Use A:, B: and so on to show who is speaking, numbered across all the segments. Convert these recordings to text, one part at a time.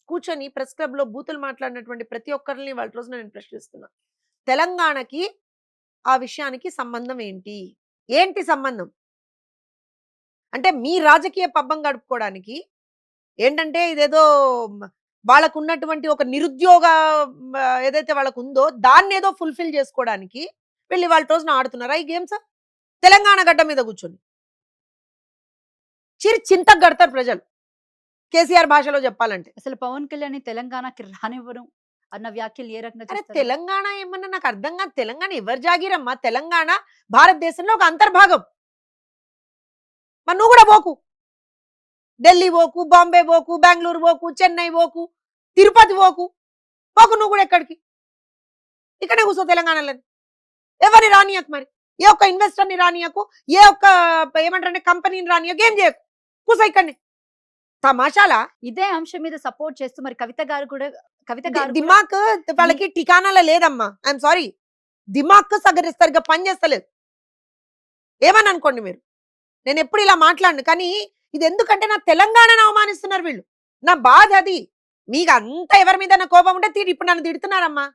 A: కూర్చొని ప్రెస్ క్లబ్‌లో బూతులు మాట్లాడినటువంటి ప్రతి ఒక్కరిని వాళ్ళ రోజున నేను ప్రశ్నిస్తున్నా. తెలంగాణకి ఆ విషయానికి సంబంధం ఏంటి? ఏంటి సంబంధం? అంటే మీ రాజకీయ పబ్బం గడుపుకోవడానికి ఏంటంటే ఇదేదో మ వాళ్ళకున్నటువంటి ఒక నిరుద్యోగ ఏదైతే వాళ్ళకుందో దాన్నేదో ఫుల్‌ఫిల్ చేసుకోవడానికి వీళ్ళు ఇవాళ రోజున ఆడుతున్నారా ఈ గేమ్స్? తెలంగాణ గడ్డ మీద కూర్చొని. చింతకు గడతారు ప్రజలు. కేసీఆర్ భాషలో చెప్పాలంటే.
B: అసలు పవన్ కళ్యాణ్‌ని తెలంగాణకి రానివ్వను అన్న వ్యాఖ్యలు ఏ రకంగా
A: అరె!
B: చూస్తారు?
A: తెలంగాణ ఏమన్నా నాకు అర్థం కాదు. తెలంగాణ ఎవరి జాగీరమ్మా? తెలంగాణ భారతదేశంలో ఒక అంతర్భాగం. మరి నువ్వు కూడా పోకు. ఢిల్లీ పోకు, బాంబే పోకు, బెంగుళూరు పోకు, చెన్నై పోకు, తిరుపతి పోకు. పోకు నువ్వు కూడా ఎక్కడికి. ఇక్కడే కూర్చో తెలంగాణలోని. ఎవరిని రానియకు మరి. ఏ ఒక్క ఇన్వెస్టర్‌ని రానియకు. ఏ ఒక్క ఏమంటారంటే కంపెనీని రానియకు. ఏం చేయకు. కూర్చో ఇక్కడనే. తమాషాలా?
B: ఇదే అంశం మీద సపోర్ట్ చేస్తూ మరి కవిత గారు కూడా
A: దిమాక్ వాళ్ళకి ఠికానాలో లేదమ్మా. I'm sorry. దిమాక్ సరిగ్గా పని చేస్తలేదు. ఏమని అనుకోండి మీరు. నేను ఎప్పుడు ఇలా మాట్లాడను. కానీ ఇది ఎందుకంటే నా తెలంగాణను అవమానిస్తున్నారు వీళ్ళు. నా బాధ అది. మీకు అంతా ఎవరి మీద కోపం ఉంటే ఇప్పుడు నన్ను తిడుతున్నారమ్మా.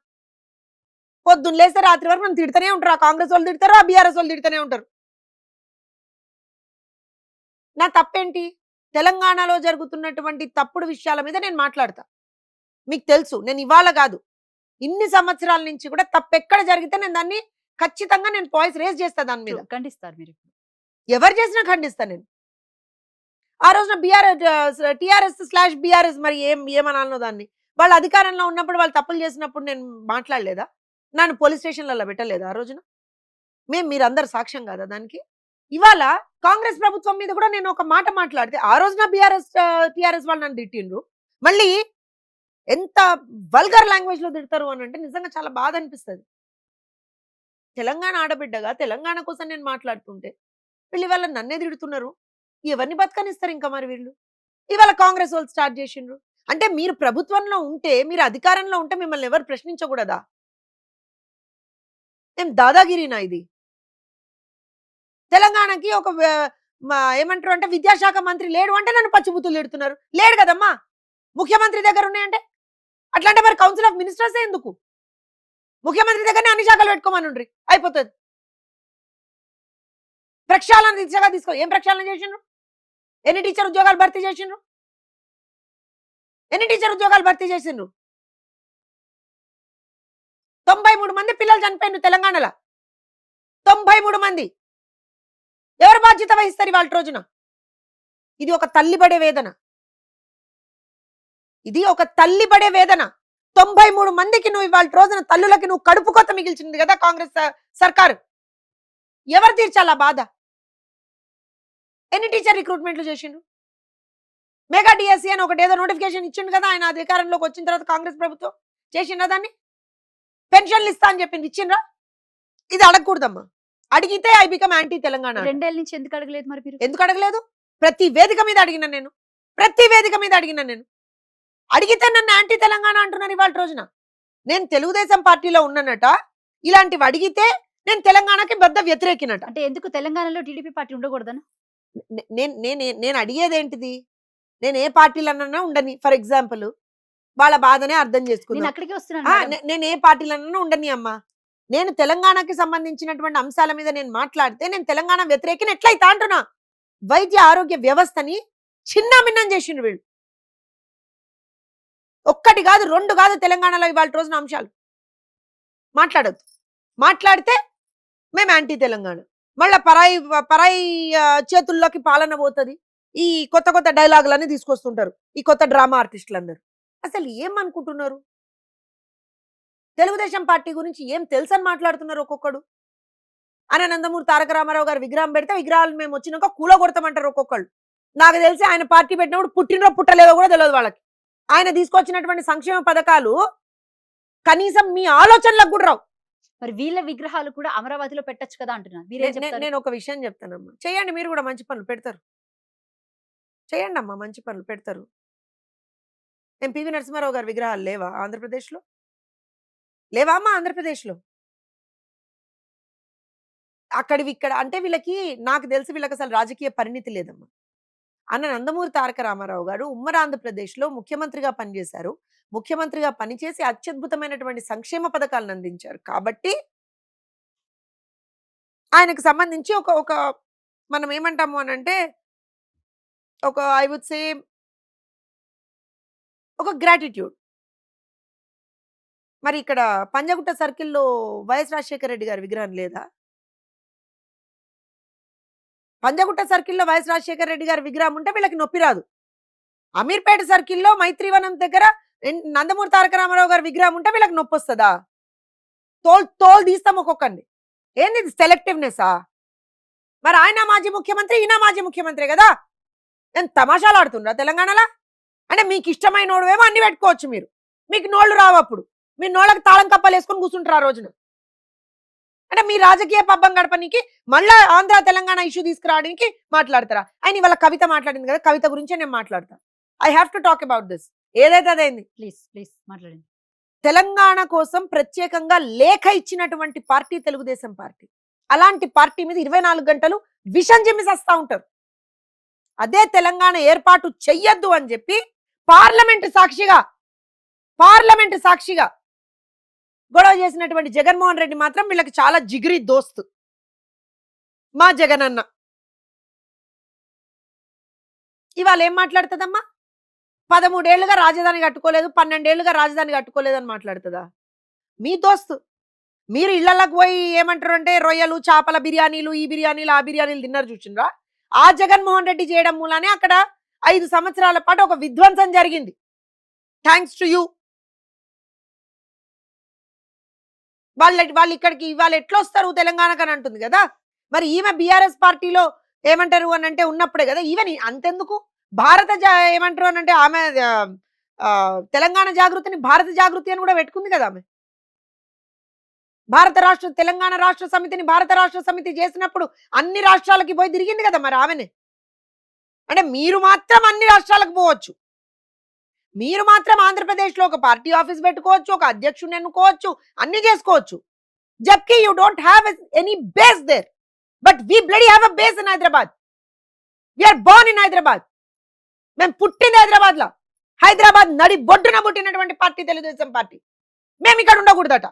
A: పొద్దున్న లేస్తే రాత్రి వరకు నన్ను తిడుతూనే ఉంటారు. ఆ కాంగ్రెస్ వాళ్ళు తిడతారు, ఆ బీఆర్ఎస్ వాళ్ళు తిడుతూనే ఉంటారు. నా తప్పేంటి? తెలంగాణలో జరుగుతున్నటువంటి తప్పుడు విషయాల మీద నేను మాట్లాడతా. మీకు తెలుసు నేను ఇవాళ కాదు. ఇన్ని సంవత్సరాల నుంచి కూడా తప్పెక్కడ జరిగితే నేను దాన్ని ఖచ్చితంగా నేను వాయిస్ రేజ్ చేస్తా దాని మీద.
B: ఖండిస్తారు మీరు.
A: ఎవరు చేసినా ఖండిస్తా నేను. ఆ రోజున టీఆర్ఎస్/బీఆర్ఎస్ మరి ఏమనాలనో దాన్ని. వాళ్ళు అధికారంలో ఉన్నప్పుడు వాళ్ళు తప్పులు చేసినప్పుడు నేను మాట్లాడలేదా? నన్ను పోలీస్ స్టేషన్‌లలో పెట్టలేదా ఆ రోజున? మీరందరూ సాక్ష్యం కాదా దానికి? ఇవాళ కాంగ్రెస్ ప్రభుత్వం మీద కూడా నేను ఒక మాట మాట్లాడితే ఆ రోజున టీఆర్ఎస్ వాళ్ళు నన్ను తిట్టిండ్రు. మళ్ళీ ఎంత వల్గర్ లాంగ్వేజ్‌లో తిడతారు అనంటే నిజంగా చాలా బాధ అనిపిస్తది. తెలంగాణ ఆడబిడ్డగా తెలంగాణ కోసం నేను మాట్లాడుతుంటే వీళ్ళు ఇవాళ నన్నే తిడుతున్నారు. ఎవరిని బతకనిస్తారు ఇంకా మరి వీళ్ళు? ఇవాళ కాంగ్రెస్ వాళ్ళు స్టార్ట్ చేసిండ్రు. అంటే మీరు ప్రభుత్వంలో ఉంటే, మీరు అధికారంలో ఉంటే మిమ్మల్ని ఎవరు ప్రశ్నించకూడదా? ఏం దాదాగిరీనా ఇది? తెలంగాణకి ఒక ఏమంటారు అంటే విద్యాశాఖ మంత్రి లేడు అంటే నన్ను పచ్చిబుద్ధులు తిడుతున్నారు. లేడు కదమ్మా! ముఖ్యమంత్రి దగ్గర ఉన్నాయంటే? అట్లంటే మరి కౌన్సిల్ ఆఫ్ మినిస్టర్సే ఎందుకు? ముఖ్యమంత్రి దగ్గరనే అన్ని శాఖలు పెట్టుకోమనుండ్రి. అయిపోతది. ప్రక్షాళన దిశగా ఏం ప్రక్షాళన చేసిండ్రు? ఎన్ని టీచర్ ఉద్యోగాలు భర్తీ చేసిండ్రు? ఎన్ని టీచర్ ఉద్యోగాలు భర్తీ చేసిండ్రు? 93 మంది పిల్లలు చనిపోయిండ్రు తెలంగాణలో. 93 మంది. ఎవరు బాధ్యత వహిస్తారు ఇవాళ రోజున? ఇది ఒక తల్లి పడే వేదన. ఇది ఒక తల్లి పడే వేదన. 93 మందికి నువ్వు ఇవాళ రోజున తల్లులకి నువ్వు కడుపు కొత్త మిగిల్చింది కదా కాంగ్రెస్ సర్కారు. ఎవరు తీర్చాలా బాధ? ఎన్ని టీచర్ రిక్రూట్మెంట్లు చేసిండ్రు? మెగా డిఎస్సి అని ఒకటి ఏదో నోటిఫికేషన్ ఇచ్చిండు కదా ఆయన అధికారంలోకి వచ్చిన తర్వాత కాంగ్రెస్ ప్రభుత్వం. చేసిండ్రా దాన్ని? పెన్షన్లు ఇస్తా అని చెప్పింది ఇచ్చిండ్రా? ఇది అడగకూడదమ్మా. అడిగితే ఐ బికమ్ యాంటీ తెలంగాణ.
B: 2 ఏళ్ల నుంచి ఎందుకు అడగలేదు మరి మీరు?
A: ఎందుకు అడగలేదు? ప్రతి వేదిక మీద అడిగినా నేను. ప్రతి వేదిక మీద అడిగినా నేను. అడిగితే నన్ను యాంటీ తెలంగాణ అంటున్నారు ఇవాళ రోజున. నేను తెలుగుదేశం పార్టీలో ఉన్నానట. ఇలాంటివి అడిగితే నేను తెలంగాణకి బద్ద వ్యతిరేకినట.
B: అంటే ఎందుకు తెలంగాణలో టీడీపీ పార్టీ ఉండకూడదనా?
A: నేను అడిగేది ఏంటిది? నేను ఏ పార్టీలన్నా ఉండని. ఫర్ ఎగ్జాంపుల్ వాళ్ళ బాధనే అర్థం
B: నేను
A: చేసుకున్నాను.
B: అక్కడికే వస్తున్నాను.
A: నేను ఏ పార్టీలన్నా ఉండని అమ్మా. నేను తెలంగాణకి సంబంధించినటువంటి అంశాల మీద నేను మాట్లాడితే నేను తెలంగాణ వ్యతిరేకిని ఎట్లయితా అంటున్నా. వైద్య ఆరోగ్య వ్యవస్థని చిన్నాభిన్నం చేసిండ్రు వీళ్ళు. ఒక్కటి కాదు, 2 కాదు తెలంగాణలో ఇవాళ రోజున అంశాలు. మాట్లాడొద్దు. మాట్లాడితే మేము యాంటీ తెలంగాణ. మళ్ళా పరాయి చేతుల్లోకి పాలన పోతుంది. ఈ కొత్త డైలాగులన్నీ తీసుకొస్తుంటారు ఈ కొత్త డ్రామా ఆర్టిస్టులందరూ. అసలు ఏమనుకుంటున్నారు? తెలుగుదేశం పార్టీ గురించి ఏం తెలుసని మాట్లాడుతున్నారు ఒక్కొక్కడు. నందమూరి తారక రామారావు గారు విగ్రహం పెడితే విగ్రహాలు మేము వచ్చినాక కూలగొడతామంటారు ఒక్కొక్కళ్ళు. నాకు తెలిసి ఆయన పార్టీ పెట్టినప్పుడు పుట్టినో పుట్టలేదో కూడా తెలియదు వాళ్ళకి. ఆయన తీసుకొచ్చినటువంటి సంక్షేమ పథకాలు కనీసం మీ ఆలోచనలకు కూడా రావు.
B: మరి వీళ్ళ విగ్రహాలు కూడా అమరావతిలో పెట్టొచ్చు కదా అంటున్నారు.
A: నేను ఒక విషయం చెప్తానమ్మా. చేయండి మీరు కూడా మంచి పనులు పెడతారు. చేయండి అమ్మా మంచి పనులు పెడతారు. పివి నరసింహారావు గారి విగ్రహాలు లేవా ఆంధ్రప్రదేశ్లో? లేవా అమ్మా ఆంధ్రప్రదేశ్లో? అక్కడివి ఇక్కడ అంటే వీళ్ళకి నాకు తెలిసి వీళ్ళకి అసలు రాజకీయ పరిణితి లేదమ్మా. అన్న నందమూరి తారక రామారావు గారు ఉమ్మడి ఆంధ్రప్రదేశ్‌లో ముఖ్యమంత్రిగా పనిచేశారు. ముఖ్యమంత్రిగా పనిచేసి అత్యద్భుతమైనటువంటి సంక్షేమ పథకాలను అందించారు. కాబట్టి ఆయనకు సంబంధించి ఒక ఒక మనం ఏమంటాము అనంటే ఒక ఐ వుడ్ సే ఒక గ్రాటిట్యూడ్. మరి ఇక్కడ పంజాగుట్ట సర్కిల్‌లో వైఎస్ రాజశేఖర రెడ్డి గారి విగ్రహం లేదా? పంజాగుట్ట సర్కిల్‌లో వైఎస్ రాజశేఖర రెడ్డి గారి విగ్రహం ఉంటే వీళ్ళకి నొప్పి రాదు. అమీర్పేట సర్కిల్‌లో మైత్రివనం దగ్గర నందమూరి తారక రామారావు గారి విగ్రహం ఉంటే వీళ్ళకి నొప్పొస్తదా? తోలు తోలు తీస్తాం ఒక్కొక్కరిని. ఏంది ఇది సెలెక్టివ్‌నెస్సా? మరి ఆయన మాజీ ముఖ్యమంత్రి, ఈయన మాజీ ముఖ్యమంత్రే గదా! ఏం తమాషాలాడుతుండ్రా తెలంగాణల? అంటే మీకిష్టమైనోడివేమో అన్ని పెట్టుకోవచ్చు మీరు. మీకు నోళ్ళు రావప్పుడు. మీ నోళ్ళకి తాళం కప్పలేసుకొని కూర్చుంటారు ఆ రోజున. అంటే మీ రాజకీయ పబ్బం గడపనీకి మళ్ళా ఆంధ్ర తెలంగాణ ఇష్యూ తీసుకురావడానికి మాట్లాడతారా? ఆయన ఇవాళ కవిత మాట్లాడింది కదా! కవిత గురించే నేను మాట్లాడతా. I have to talk about this. ఏదైతే అదైంది.
B: ప్లీజ్ ప్లీజ్ మాట్లాడండి.
A: తెలంగాణ కోసం ప్రత్యేకంగా లేఖ ఇచ్చినటువంటి పార్టీ తెలుగుదేశం పార్టీ. అలాంటి పార్టీ మీద 24 గంటలు విషం చిమ్మి సస్తా ఉంటారు. అదే తెలంగాణ ఏర్పాటు చెయ్యొద్దు అని చెప్పి పార్లమెంటు సాక్షిగా గొడవ చేసినటువంటి జగన్మోహన్ రెడ్డి మాత్రం వీళ్ళకి చాలా జిగిరి దోస్తు. మా జగనన్న ఇవాళ ఏం మాట్లాడుతుందమ్మా? 13 ఏళ్లుగా రాజధాని కట్టుకోలేదు, 12 ఏళ్లుగా రాజధాని కట్టుకోలేదు అని మాట్లాడుతుందా? మీ దోస్తు. మీరు ఇళ్లలోకి పోయి ఏమంటారు అంటే రొయ్యలు, చేపల బిర్యానీలు, ఈ బిర్యానీలు, ఆ బిర్యానీలు తిన్నారు చూసిండ్రా? ఆ జగన్మోహన్ రెడ్డి చేయడం మూలానే అక్కడ 5 సంవత్సరాల పాటు ఒక విధ్వంసం జరిగింది. Thanks to you. వాళ్ళు ఇక్కడికి ఇవాళ ఎట్లొస్తారు తెలంగాణకు అని అంటుంది కదా. మరి ఈమె బీఆర్ఎస్ పార్టీలో ఏమంటారు అని అంటే ఉన్నప్పుడే కదా ఈవెన్ అంతెందుకు ఏమంటారు అని అంటే ఆమె తెలంగాణ జాగృతిని భారత జాగృతి అని కూడా పెట్టుకుంది కదా ఆమె. తెలంగాణ రాష్ట్ర సమితిని భారత రాష్ట్ర సమితి చేసినప్పుడు అన్ని రాష్ట్రాలకి పోయి తిరిగింది కదా మరి ఆమెనే. అంటే మీరు మాత్రం అన్ని రాష్ట్రాలకు పోవచ్చు, మీరు మాత్రం ఆంధ్రప్రదేశ్లో ఒక పార్టీ ఆఫీస్ పెట్టుకోవచ్చు, ఒక అధ్యక్షుడిని ఎన్నుకోవచ్చు, అన్ని చేసుకోవచ్చు. జబ్కి you don't have any base there. But we bloody have a base in Hyderabad. We are born in Hyderabad. మేము పుట్టింది హైదరాబాద్ లో. హైదరాబాద్ నడి బొడ్డున పుట్టినటువంటి పార్టీ తెలుగుదేశం పార్టీ. మేము ఇక్కడ ఉండకూడదట.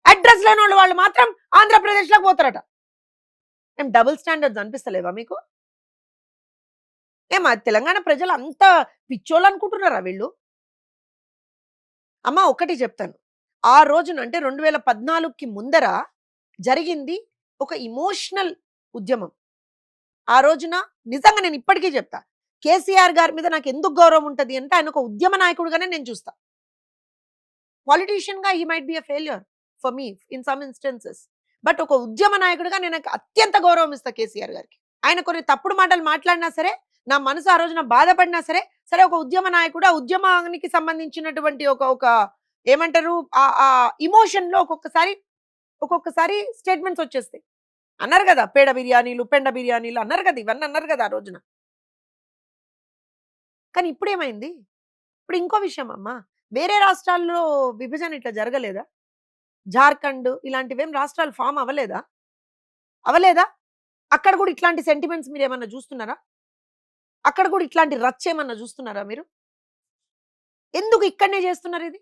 A: అడ్రస్ లేని వాళ్ళు మాత్రం ఆంధ్రప్రదేశ్లోకి పోతారట. మేము డబుల్ స్టాండర్డ్స్ అనిపిస్తలేవా మీకు? ఏమా తెలంగాణ ప్రజలు అంత పిచ్చోళ్ళు అనుకుంటున్నారా వీళ్ళు? అమ్మ ఒకటి చెప్తాను. ఆ రోజున అంటే 2014కి ముందర జరిగింది ఒక ఇమోషనల్ ఉద్యమం. ఆ రోజున నిజంగా నేను ఇప్పటికీ చెప్తా, కేసీఆర్ గారి మీద నాకు ఎందుకు గౌరవం ఉంటుంది అంటే ఆయన ఒక ఉద్యమ నాయకుడుగానే నేను చూస్తా. పాలిటీషియన్ గా he might be a failure for me in some instances. But ఒక ఉద్యమ నాయకుడిగా నేను అత్యంత గౌరవం ఇస్తా కేసీఆర్ గారికి. ఆయన కొన్ని తప్పుడు మాటలు మాట్లాడినా సరే, నా మనసు ఆ రోజున బాధపడినా సరే, ఒక ఉద్యమ నాయకుడు, ఆ ఉద్యమానికి సంబంధించినటువంటి ఒక ఏమంటారు ఆ ఇమోషన్ లో ఒక్కొక్కసారి స్టేట్మెంట్స్ వచ్చేస్తాయి. అన్నారు కదా పేడ బిర్యానీలు, పెండ బిర్యానీలు అన్నారు కదా, ఇవన్నీ అన్నారు కదా ఆ రోజున. కానీ ఇప్పుడేమైంది? ఇప్పుడు ఇంకో విషయం అమ్మా, వేరే రాష్ట్రాల్లో విభజన ఇట్లా జరగలేదా? జార్ఖండ్ ఇలాంటివేం రాష్ట్రాలు ఫామ్ అవలేదా? అక్కడ కూడా ఇట్లాంటి సెంటిమెంట్స్ మీరు ఏమన్నా చూస్తున్నారా? అక్కడ కూడా ఇట్లాంటి రచ్చ ఏమన్నా చూస్తున్నారా మీరు? ఎందుకు ఇక్కడనే చేస్తున్నారు ఇది?